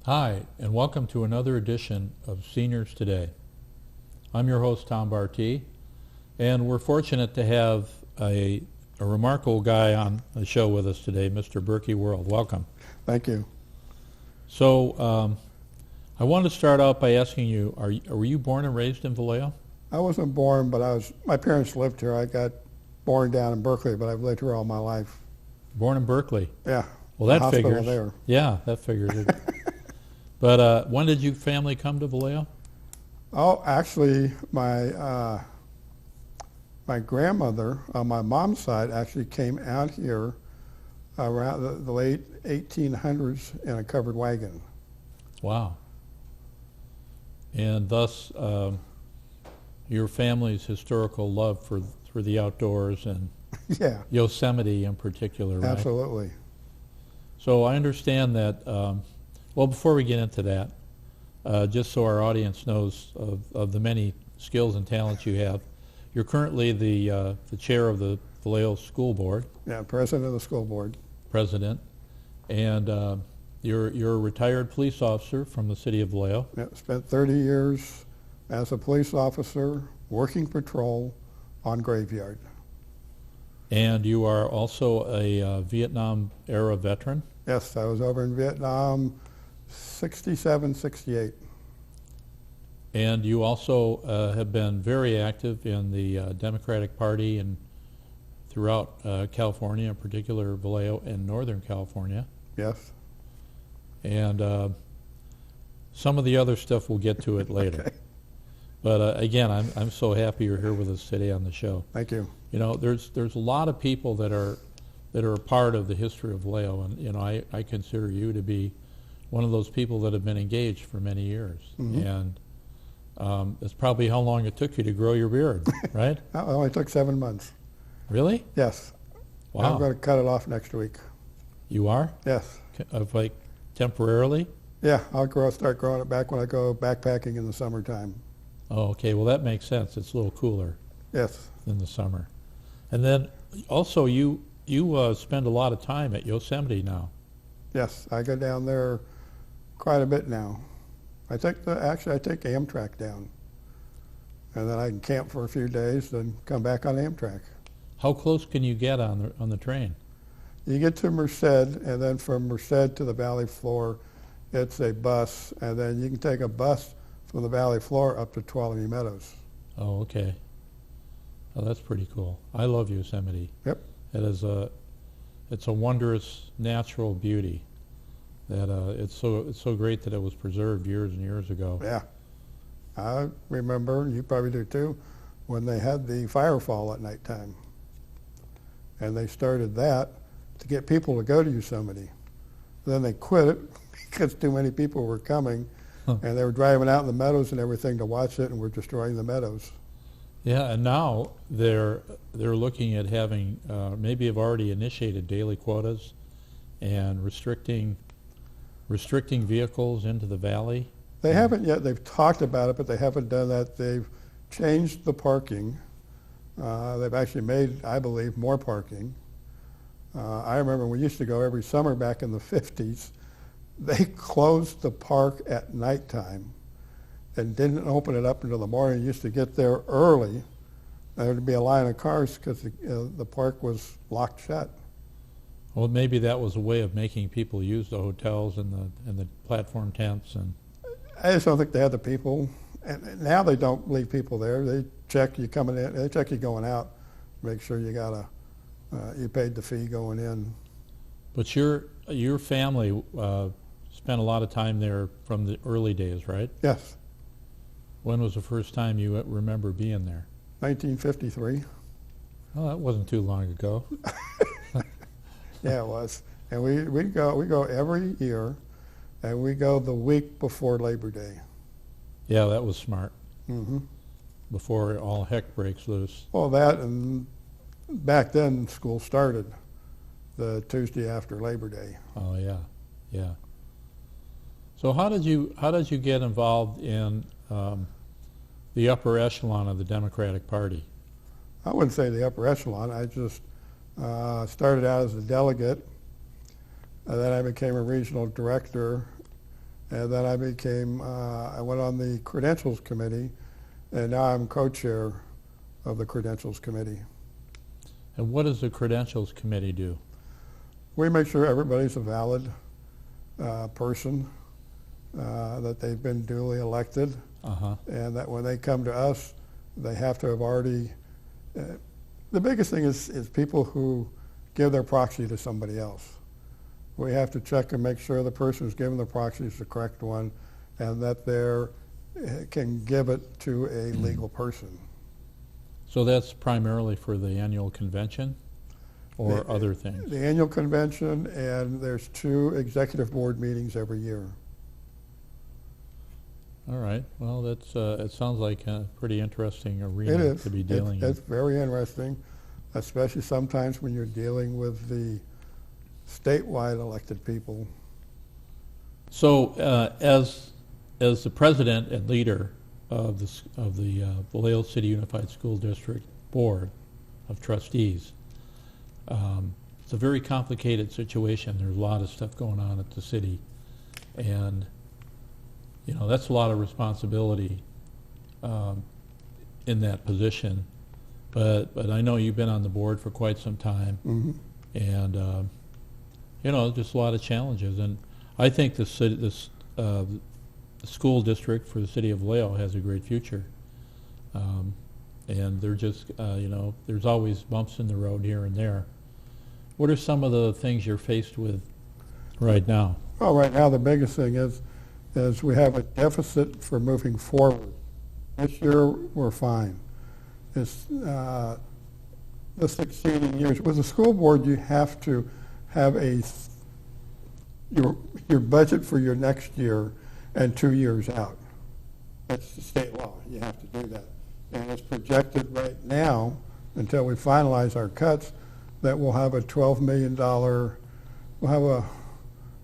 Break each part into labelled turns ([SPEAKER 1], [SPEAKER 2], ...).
[SPEAKER 1] Hi, and welcome to another edition of Seniors Today. I'm your host, Tom Bartee, and we're fortunate to have a remarkable guy on the show with us today, Mr. Burky Worel. Welcome.
[SPEAKER 2] Thank you.
[SPEAKER 1] So, I wanted to start out by asking you, were you born and raised in Vallejo?
[SPEAKER 2] I wasn't born, but my parents lived here. I got born down in Berkeley, but I've lived here all my life.
[SPEAKER 1] Born in Berkeley?
[SPEAKER 2] Yeah.
[SPEAKER 1] Well, that
[SPEAKER 2] hospital
[SPEAKER 1] figures.
[SPEAKER 2] There.
[SPEAKER 1] Yeah, that figures. But when did your family come to Vallejo?
[SPEAKER 2] Oh, actually, my grandmother on my mom's side actually came out here around the late 1800s in a covered wagon.
[SPEAKER 1] Wow. And thus, your family's historical love for the outdoors and
[SPEAKER 2] Yeah.
[SPEAKER 1] Yosemite in particular, right?
[SPEAKER 2] Absolutely.
[SPEAKER 1] So I understand that, well, before we get into that, just so our audience knows of the many skills and talents you have, you're currently the chair of the Vallejo School Board.
[SPEAKER 2] Yeah, president of the school board.
[SPEAKER 1] President. And you're a retired police officer from the city of Vallejo.
[SPEAKER 2] Yeah, spent 30 years as a police officer working patrol on graveyard.
[SPEAKER 1] And you are also a Vietnam-era veteran?
[SPEAKER 2] Yes, I was over in Vietnam 67, 68.
[SPEAKER 1] And you also have been very active in the Democratic Party and throughout California, in particular Vallejo and Northern California.
[SPEAKER 2] Yes.
[SPEAKER 1] And some of the other stuff we'll get to it later.
[SPEAKER 2] Okay.
[SPEAKER 1] But again, I'm so happy you're here with us today on the show.
[SPEAKER 2] Thank you.
[SPEAKER 1] You know, there's a lot of people that are a part of the history of Vallejo, and you know, I consider you to be one of those people that have been engaged for many years.
[SPEAKER 2] Mm-hmm.
[SPEAKER 1] And it's probably how long it took you to grow your beard, right?
[SPEAKER 2] It only took 7 months.
[SPEAKER 1] Really?
[SPEAKER 2] Yes.
[SPEAKER 1] Wow.
[SPEAKER 2] I'm going to cut it off next week.
[SPEAKER 1] You are?
[SPEAKER 2] Yes.
[SPEAKER 1] Like temporarily?
[SPEAKER 2] Yeah, start growing it back when I go backpacking in the summertime.
[SPEAKER 1] Oh, okay. Well, that makes sense. It's a little cooler
[SPEAKER 2] Yes.
[SPEAKER 1] in the summer. And then also you spend a lot of time at Yosemite now.
[SPEAKER 2] Yes, I go down there quite a bit now. I take Amtrak down, and then I can camp for a few days, then come back on Amtrak.
[SPEAKER 1] How close can you get on the train?
[SPEAKER 2] You get to Merced, and then from Merced to the valley floor, it's a bus, and then you can take a bus from the valley floor up to Tuolumne Meadows.
[SPEAKER 1] Oh, okay. Oh, that's pretty cool. I love Yosemite.
[SPEAKER 2] Yep.
[SPEAKER 1] It's a wondrous natural beauty. That it's so great that it was preserved years and years ago.
[SPEAKER 2] Yeah. I remember, and you probably do too, when they had the firefall at nighttime. And they started that to get people to go to Yosemite. Then they quit it because too many people were coming, and they were driving out in the meadows and everything to watch it, and were destroying the meadows.
[SPEAKER 1] Yeah, and now they're looking at having maybe have already initiated daily quotas and restricting vehicles into the valley.
[SPEAKER 2] They haven't yet. They've talked about it, but they haven't done that. They've changed the parking. They've actually made, I believe, more parking. I remember we used to go every summer back in the 50s. They closed the park at nighttime and didn't open it up until the morning. You used to get there early. There would be a line of cars because the park was locked shut.
[SPEAKER 1] Well, maybe that was a way of making people use the hotels and the platform tents. And
[SPEAKER 2] I just don't think they had the people. And now they don't leave people there. They check you coming in. They check you going out. Make sure you you paid the fee going in.
[SPEAKER 1] But your family spent a lot of time there from the early days, right?
[SPEAKER 2] Yes.
[SPEAKER 1] When was the first time you remember being there?
[SPEAKER 2] 1953.
[SPEAKER 1] Well, that wasn't too long ago.
[SPEAKER 2] Yeah, it was. And we go every year, and we go the week before Labor Day.
[SPEAKER 1] Yeah, that was smart.
[SPEAKER 2] Mm-hmm.
[SPEAKER 1] Before all heck breaks loose.
[SPEAKER 2] Well, that, and back then school started the Tuesday after Labor Day.
[SPEAKER 1] Oh yeah, yeah. So how did you get involved in the upper echelon of the Democratic Party?
[SPEAKER 2] I wouldn't say the upper echelon. I just started out as a delegate, and then I became a regional director, And then I went on the Credentials Committee, and now I'm co-chair of the Credentials Committee.
[SPEAKER 1] And what does the Credentials Committee do?
[SPEAKER 2] We make sure everybody's a valid person, that they've been duly elected, and that when they come to us, they have to have already, the biggest thing is people who give their proxy to somebody else. We have to check and make sure the person who's given the proxy is the correct one, and that they can give it to a legal person.
[SPEAKER 1] So that's primarily for the annual convention or other things?
[SPEAKER 2] The annual convention, and there's 2 executive board meetings every year.
[SPEAKER 1] All right. Well, that's it sounds like a pretty interesting
[SPEAKER 2] It
[SPEAKER 1] arena
[SPEAKER 2] is.
[SPEAKER 1] to be dealing in.
[SPEAKER 2] It's very interesting, especially sometimes when you're dealing with the statewide elected people.
[SPEAKER 1] So, as the president and leader of the Vallejo City Unified School District Board of Trustees, it's a very complicated situation. There's a lot of stuff going on at the city, and that's a lot of responsibility in that position. But I know you've been on the board for quite some time, and just a lot of challenges. And I think the school district for the city of Vallejo has a great future. And they're just, there's always bumps in the road here and there. What are some of the things you're faced with right now?
[SPEAKER 2] Well, right now the biggest thing is we have a deficit for moving forward. This year we're fine. It's the succeeding years. With the school board, you have to have your budget for your next year and 2 years out. That's the state law. You have to do that. And it's projected right now, until we finalize our cuts, that we'll have a $12 million, I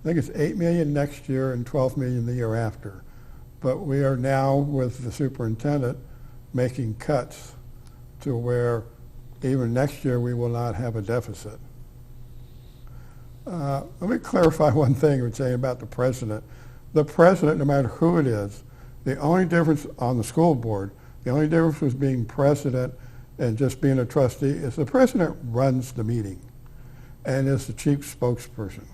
[SPEAKER 2] think it's $8 million next year and $12 million the year after. But we are now, with the superintendent, making cuts to where even next year we will not have a deficit. Let me clarify one thing you were saying about the president. The president, no matter who it is, the only difference on the school board, the only difference with being president and just being a trustee is the president runs the meeting and is the chief spokesperson.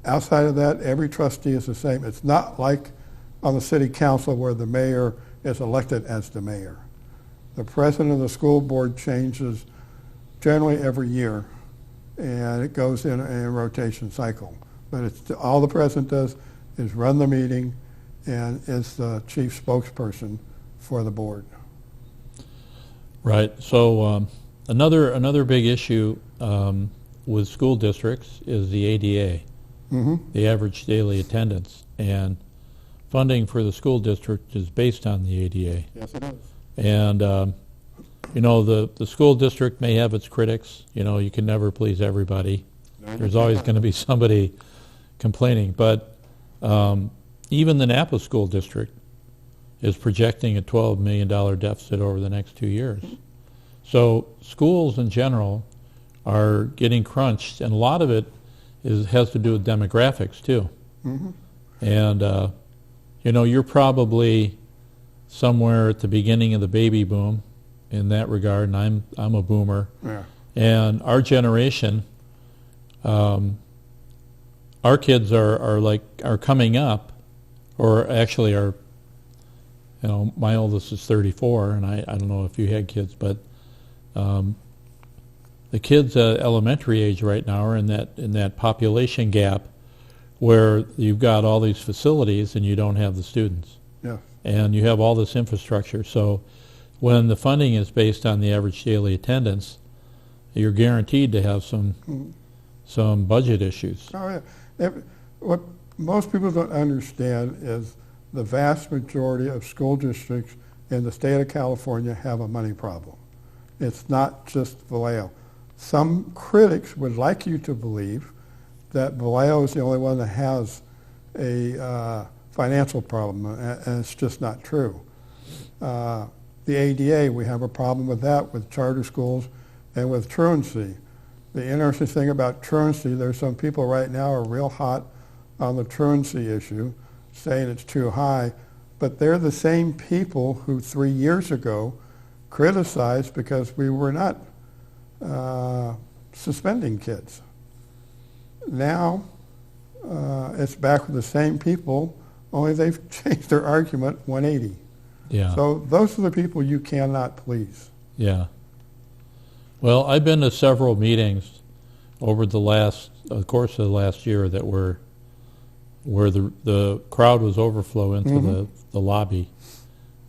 [SPEAKER 2] Outside of that, every trustee is the same. It's not like on the city council where the mayor is elected as the mayor. The president of the school board changes generally every year, and it goes in a rotation cycle. But all the president does is run the meeting and is the chief spokesperson for the board.
[SPEAKER 1] Right. So another big issue with school districts is the ADA, the average daily attendance, and funding for the school district is based on the ADA.
[SPEAKER 2] Yes, it is.
[SPEAKER 1] And the school district may have its critics. You can never please everybody.
[SPEAKER 2] No,
[SPEAKER 1] There's always going to be somebody complaining. But even the Napa School District is projecting a $12 million deficit over the next 2 years. So schools in general are getting crunched, and a lot of it has to do with demographics too. And you're probably somewhere at the beginning of the baby boom in that regard, and I'm a boomer.
[SPEAKER 2] Yeah.
[SPEAKER 1] And our generation, our kids are coming up, or actually are. My oldest is 34, and I don't know if you had kids, but the kids at elementary age right now are in that population gap where you've got all these facilities and you don't have the students.
[SPEAKER 2] Yeah.
[SPEAKER 1] And you have all this infrastructure. So when the funding is based on the average daily attendance, you're guaranteed to have some budget issues.
[SPEAKER 2] Oh, yeah. What most people don't understand is the vast majority of school districts in the state of California have a money problem. It's not just Vallejo. Some critics would like you to believe that Vallejo is the only one that has a financial problem, and it's just not true. The ADA, we have a problem with that, with charter schools and with truancy. The interesting thing about truancy, there's some people right now are real hot on the truancy issue. saying it's too high, but they're the same people who 3 years ago criticized because we were not suspending kids. Now it's back with the same people, only they've changed their argument 180.
[SPEAKER 1] Yeah.
[SPEAKER 2] So those are the people you cannot please.
[SPEAKER 1] Yeah. Well, I've been to several meetings over the course of the last year that were where the crowd was overflow into the lobby,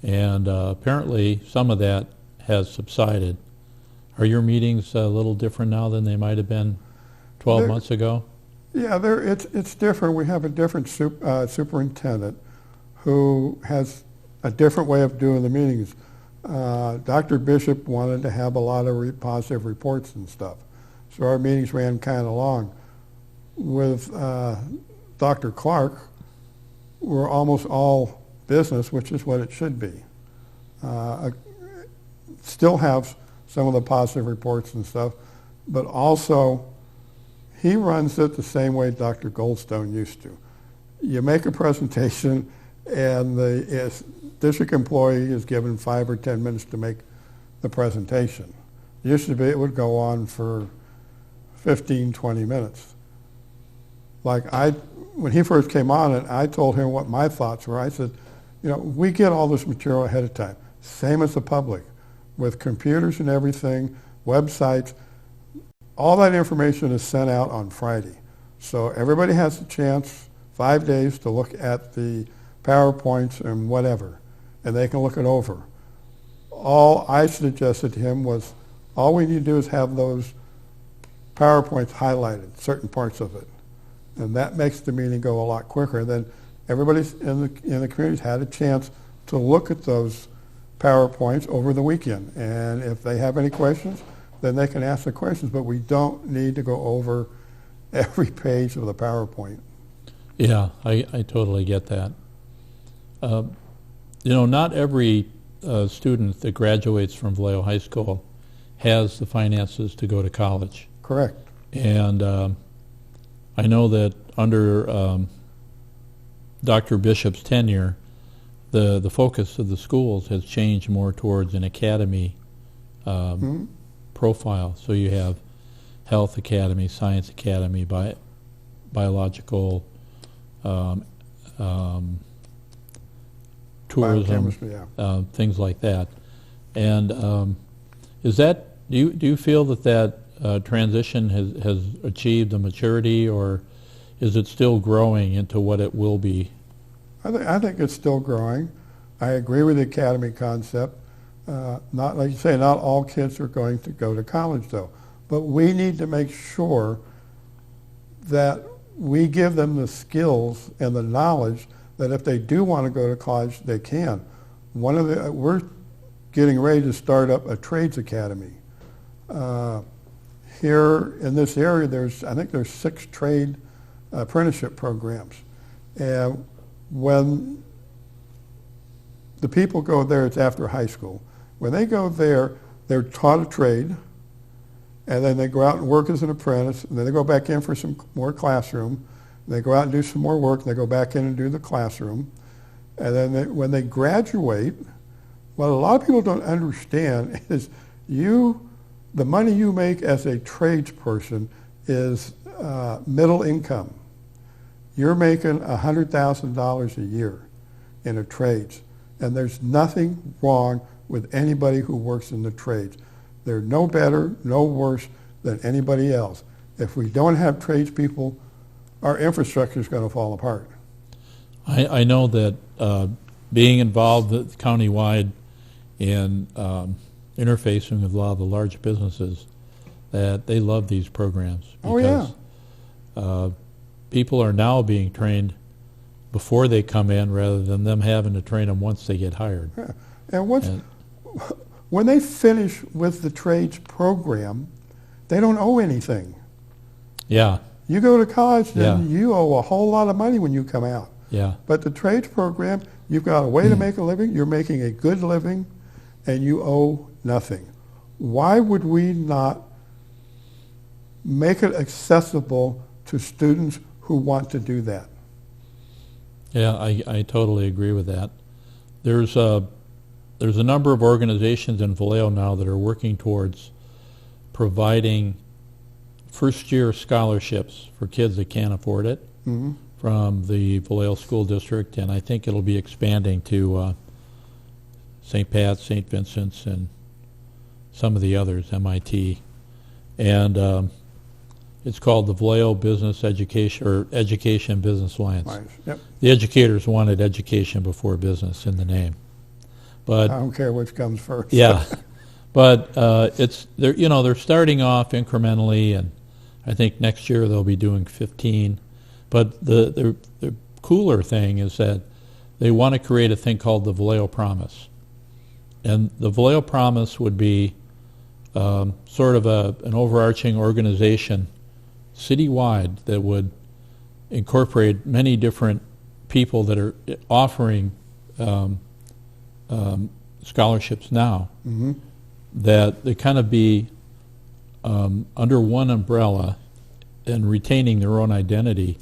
[SPEAKER 1] and apparently some of that has subsided. Are your meetings a little different now than they might have been 12 months ago?
[SPEAKER 2] Yeah, it's different. We have a different superintendent who has a different way of doing the meetings. Dr. Bishop wanted to have a lot of positive reports and stuff, so our meetings ran kind of long. With Dr. Clark, we're almost all business, which is what it should be. Still have some of the positive reports and stuff, but also he runs it the same way Dr. Goldstone used to. You make a presentation and the district employee is given 5 or 10 minutes to make the presentation. It used to be it would go on for 15, 20 minutes. Like when he first came on and I told him what my thoughts were, I said, we get all this material ahead of time, same as the public, with computers and everything, websites. All that information is sent out on Friday. So everybody has a chance, 5 days, to look at the PowerPoints and whatever, and they can look it over. All I suggested to him was, all we need to do is have those PowerPoints highlighted, certain parts of it. And that makes the meeting go a lot quicker. And then everybody in the communities had a chance to look at those PowerPoints over the weekend. And if they have any questions, then they can ask the questions. But we don't need to go over every page of the PowerPoint.
[SPEAKER 1] Yeah, I totally get that. Not every student that graduates from Vallejo High School has the finances to go to college.
[SPEAKER 2] Correct.
[SPEAKER 1] And I know that under Dr. Bishop's tenure, the focus of the schools has changed more towards an academy profile. So you have health academy, science academy, biological, tourism, things like that. And is that do you feel that transition has achieved a maturity, or is it still growing into what it will be?
[SPEAKER 2] I think it's still growing. I agree with the academy concept. Not like you say, not all kids are going to go to college, though. But we need to make sure that we give them the skills and the knowledge that if they do want to go to college, they can. We're getting ready to start up a trades academy. Here in this area, I think there's 6 trade apprenticeship programs. And when the people go there, it's after high school. When they go there, they're taught a trade, and then they go out and work as an apprentice, and then they go back in for some more classroom. They go out and do some more work, and they go back in and do the classroom. And then when they graduate, what a lot of people don't understand is the money you make as a tradesperson is middle income. You're making $100,000 a year in a trades, and there's nothing wrong with anybody who works in the trades. They're no better, no worse than anybody else. If we don't have tradespeople, our infrastructure is going to fall apart.
[SPEAKER 1] I know that being involved countywide in interfacing with a lot of the large businesses, that they love these programs because people are now being trained before they come in rather than them having to train them once they get hired.
[SPEAKER 2] Yeah. And when they finish with the trades program, they don't owe anything.
[SPEAKER 1] Yeah.
[SPEAKER 2] You go to college, then you owe a whole lot of money when you come out.
[SPEAKER 1] Yeah.
[SPEAKER 2] But the trades program, you've got a way to make a living, you're making a good living, and you owe nothing. Why would we not make it accessible to students who want to do that?
[SPEAKER 1] Yeah, I totally agree with that. There's a number of organizations in Vallejo now that are working towards providing first-year scholarships for kids that can't afford it from the Vallejo School District, and I think it'll be expanding to St. Pat's, St. Vincent's, and some of the others, MIT. And it's called the Vallejo Business Education, or Education Business Alliance.
[SPEAKER 2] Nice. Yep.
[SPEAKER 1] The educators wanted education before business in the name. But
[SPEAKER 2] I don't care which comes first.
[SPEAKER 1] yeah, but they're starting off incrementally, and I think next year they'll be doing 15. But the cooler thing is that they want to create a thing called the Vallejo Promise, and the Vallejo Promise would be sort of an overarching organization citywide that would incorporate many different people that are offering scholarships now, that they kind of be under one umbrella and retaining their own identity,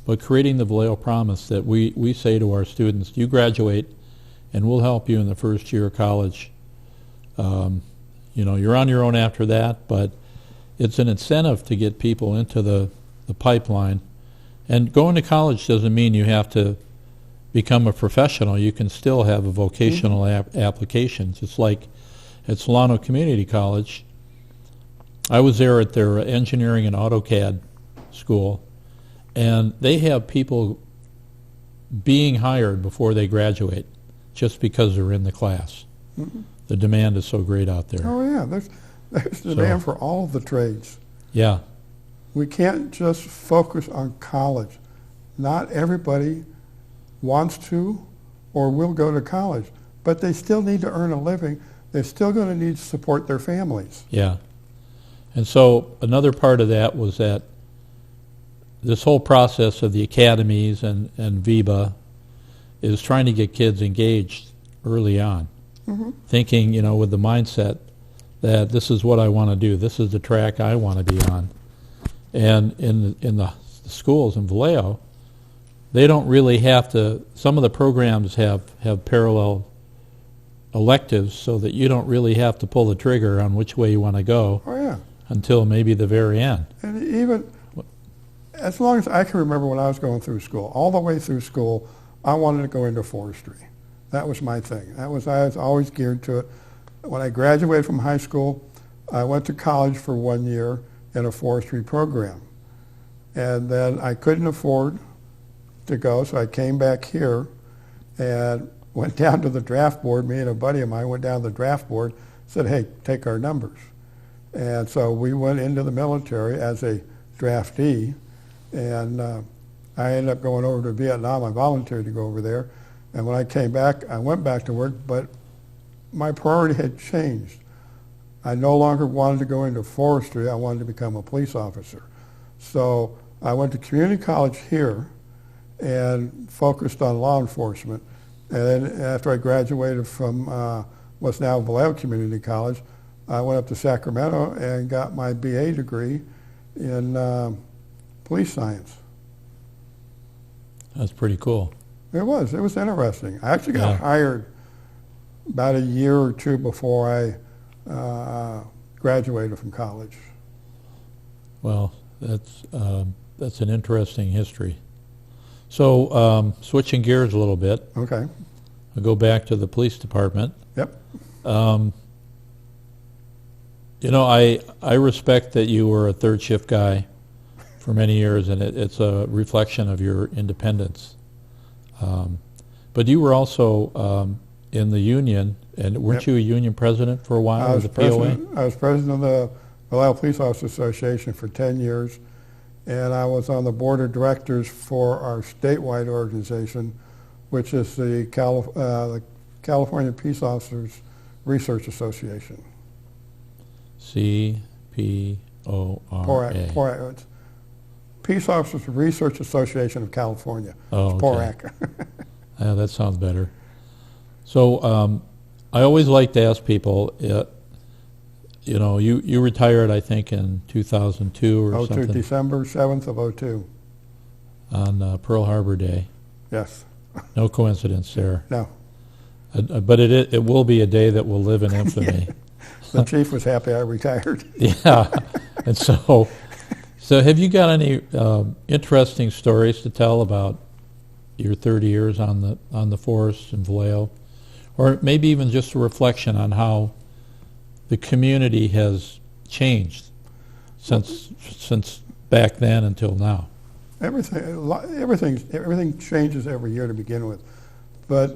[SPEAKER 1] but creating the Vallejo Promise that we say to our students, you graduate and we'll help you in the first year of college. You're on your own after that, but it's an incentive to get people into the pipeline. And going to college doesn't mean you have to become a professional. You can still have a vocational applications. It's like at Solano Community College. I was there at their engineering and AutoCAD school, and they have people being hired before they graduate just because they're in the class. The demand is so great out there.
[SPEAKER 2] Oh yeah, there's demand for all of the trades.
[SPEAKER 1] Yeah.
[SPEAKER 2] We can't just focus on college. Not everybody wants to or will go to college, but they still need to earn a living. They're still going to need to support their families.
[SPEAKER 1] Yeah. And so another part of that was that this whole process of the academies and VIBA is trying to get kids engaged early on, thinking, with the mindset that this is what I want to do. This is the track I want to be on. And in the schools in Vallejo, they don't really have to, some of the programs have parallel electives so that you don't really have to pull the trigger on which way you want to go until maybe the very end.
[SPEAKER 2] And even, as long as I can remember when I was going through school, all the way through school, I wanted to go into forestry. That was my thing. I was always geared to it. When I graduated from high school, I went to college for 1 year in a forestry program. And then I couldn't afford to go, so I came back here and went down to the draft board. Me and a buddy of mine went down to the draft board, said, hey, take our numbers. And so we went into the military as a draftee, and I ended up going over to Vietnam. I volunteered to go over there. And when I came back, I went back to work, but my priority had changed. I no longer wanted to go into forestry. I wanted to become a police officer. So I went to community college here and focused on law enforcement. And then after I graduated from what's now Vallejo Community College, I went up to Sacramento and got my BA degree in police science.
[SPEAKER 1] That's pretty cool.
[SPEAKER 2] It was interesting. I actually got hired about a year or two before I graduated from college.
[SPEAKER 1] Well, that's an interesting history. So switching gears a little bit.
[SPEAKER 2] Okay.
[SPEAKER 1] I'll go back to the police department.
[SPEAKER 2] Yep.
[SPEAKER 1] I respect that you were a third shift guy for many years, and it's a reflection of your independence. But you were also in the union, and weren't you a union president for a while?
[SPEAKER 2] I was president of the Vallejo Police Officers Association for 10 years, and I was on the board of directors for our statewide organization, which is the California Peace Officers Research Association.
[SPEAKER 1] CPORA.
[SPEAKER 2] PORAC. Peace Officers Research Association of California.
[SPEAKER 1] Oh,
[SPEAKER 2] it's
[SPEAKER 1] okay.
[SPEAKER 2] PORAC.
[SPEAKER 1] Yeah, that sounds better. So I always like to ask people, you retired, I think, in 2002 or something.
[SPEAKER 2] December 7th of 2002.
[SPEAKER 1] On Pearl Harbor Day.
[SPEAKER 2] Yes.
[SPEAKER 1] No coincidence there.
[SPEAKER 2] No.
[SPEAKER 1] But it will be a day that will live in infamy.
[SPEAKER 2] The chief was happy I retired.
[SPEAKER 1] Yeah. And so have you got any interesting stories to tell about your 30 years on the force in Vallejo? Or maybe even just a reflection on how the community has changed since back then until now.
[SPEAKER 2] Everything changes every year to begin with. But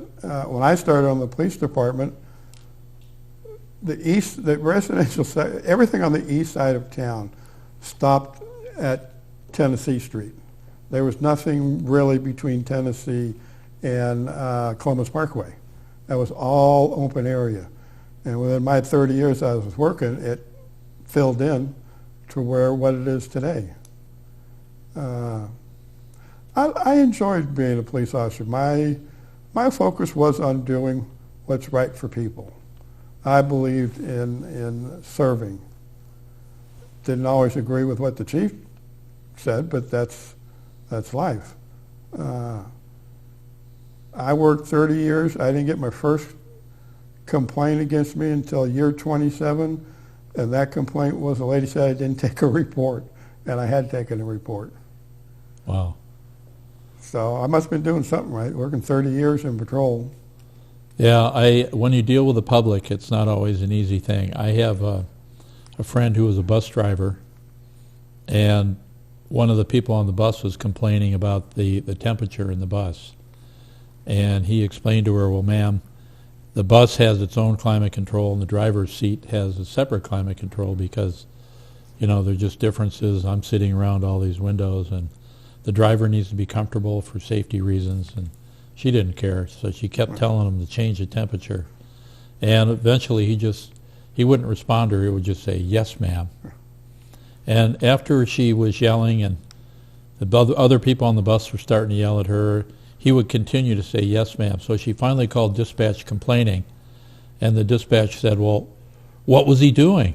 [SPEAKER 2] when I started on the police department, the residential side, everything on the east side of town stopped at Tennessee Street. There was nothing really between Tennessee and Columbus Parkway. That was all open area. And within my 30 years I was working, it filled in to what it is today. I enjoyed being a police officer. My focus was on doing what's right for people. I believed in serving. Didn't always agree with what the chief said, but that's life. I worked 30 years. I didn't get my first complaint against me until year 27, and that complaint was a lady said I didn't take a report, and I had taken a report.
[SPEAKER 1] Wow.
[SPEAKER 2] So I must have been doing something right, working 30 years in patrol.
[SPEAKER 1] Yeah, when you deal with the public, it's not always an easy thing. I have a friend who was a bus driver, and one of the people on the bus was complaining about the temperature in the bus. And he explained to her, well, ma'am, the bus has its own climate control and the driver's seat has a separate climate control because, there's just differences. I'm sitting around all these windows and the driver needs to be comfortable for safety reasons. And she didn't care, so she kept telling him to change the temperature. And eventually he wouldn't respond to her, he would just say, yes, ma'am. And after she was yelling and the other people on the bus were starting to yell at her, he would continue to say, yes, ma'am. So she finally called dispatch complaining, and the dispatch said, well, what was he doing?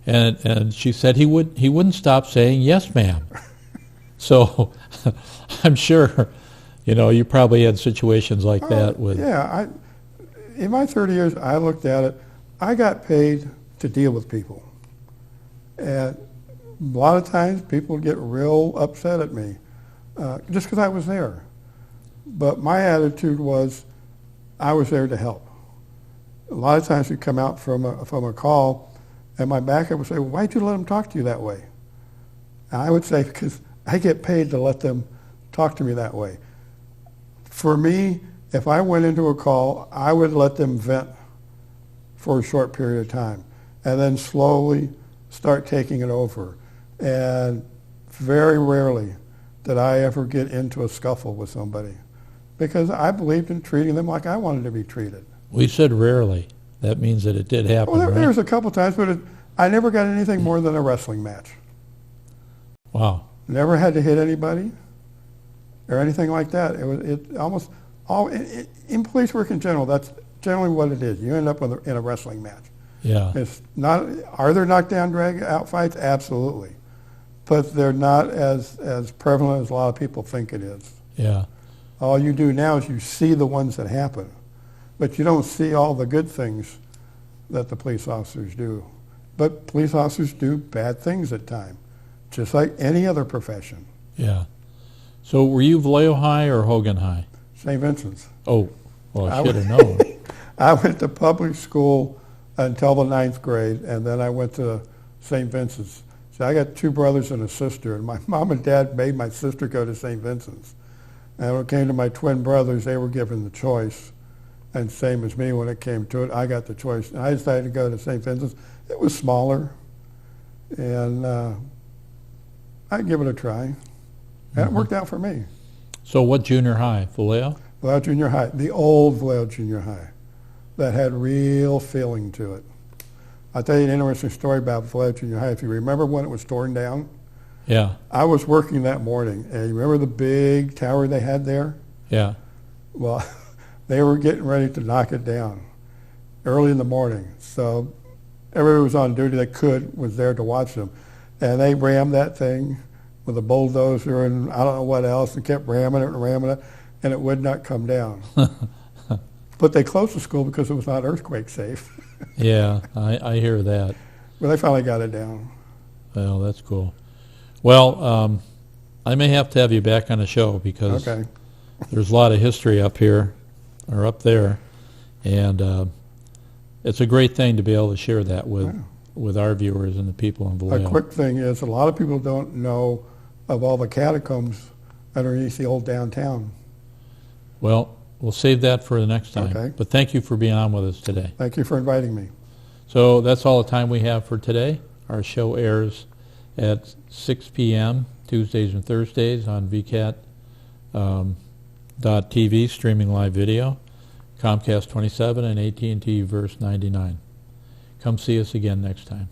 [SPEAKER 1] And she said he wouldn't stop saying, yes, ma'am. So I'm sure, you probably had situations like that with...
[SPEAKER 2] Yeah, in my 30 years, I looked at it, I got paid to deal with people. And a lot of times people would get real upset at me just because I was there. But my attitude was I was there to help. A lot of times we'd come out from a call, and my backup would say, well, why'd you let them talk to you that way? And I would say, because I get paid to let them talk to me that way. For me, if I went into a call, I would let them vent for a short period of time and then slowly start taking it over. And very rarely did I ever get into a scuffle with somebody because I believed in treating them like I wanted to be treated.
[SPEAKER 1] We said rarely. That means that it did happen,
[SPEAKER 2] Well, there
[SPEAKER 1] right?
[SPEAKER 2] was a couple times, but I never got anything more than a wrestling match.
[SPEAKER 1] Wow.
[SPEAKER 2] Never had to hit anybody or anything like that. It almost all in police work in general. That's generally what it is. You end up in a wrestling match.
[SPEAKER 1] Yeah.
[SPEAKER 2] It's not. Are there knockdown, drag out fights? Absolutely, but they're not as prevalent as a lot of people think it is.
[SPEAKER 1] Yeah.
[SPEAKER 2] All you do now is you see the ones that happen, but you don't see all the good things that the police officers do. But police officers do bad things at times, just like any other profession.
[SPEAKER 1] Yeah. So were you Vallejo High or Hogan High?
[SPEAKER 2] St. Vincent's.
[SPEAKER 1] Oh, well, I should have known.
[SPEAKER 2] I went to public school until the 9th grade, and then I went to St. Vincent's. So I got 2 brothers and a sister, and my mom and dad made my sister go to St. Vincent's. And when it came to my twin brothers, they were given the choice. And same as me, when it came to it, I got the choice. And I decided to go to St. Vincent's. It was smaller, and I'd give it a try. And it worked out for me.
[SPEAKER 1] So what junior high? Vallejo?
[SPEAKER 2] Vallejo Junior High, the old Vallejo Junior High, that had real feeling to it. I'll tell you an interesting story about Vallejo Junior High. If you remember when it was torn down,
[SPEAKER 1] Yeah.
[SPEAKER 2] I was working that morning, and you remember the big tower they had there?
[SPEAKER 1] Yeah.
[SPEAKER 2] Well, they were getting ready to knock it down early in the morning. So everybody was on duty that was there to watch them. And they rammed that thing with a bulldozer and I don't know what else and kept ramming it and ramming it. and it would not come down. But they closed the school because it was not earthquake safe.
[SPEAKER 1] Yeah, I hear that.
[SPEAKER 2] But they finally got it down.
[SPEAKER 1] Well, that's cool. Well, I may have to have you back on the show because
[SPEAKER 2] Okay.
[SPEAKER 1] there's a lot of history up here, or up there, and it's a great thing to be able to share that with our viewers and the people in
[SPEAKER 2] A
[SPEAKER 1] Vallejo.
[SPEAKER 2] quick thing is, a lot of people don't know of all the catacombs underneath the old downtown.
[SPEAKER 1] Well, we'll save that for the next time.
[SPEAKER 2] Okay.
[SPEAKER 1] But thank you for being on with us today.
[SPEAKER 2] Thank you for inviting me.
[SPEAKER 1] So that's all the time we have for today. Our show airs at 6 p.m. Tuesdays and Thursdays on VCAT.TV, streaming live video, Comcast 27 and AT&T Verse 99. Come see us again next time.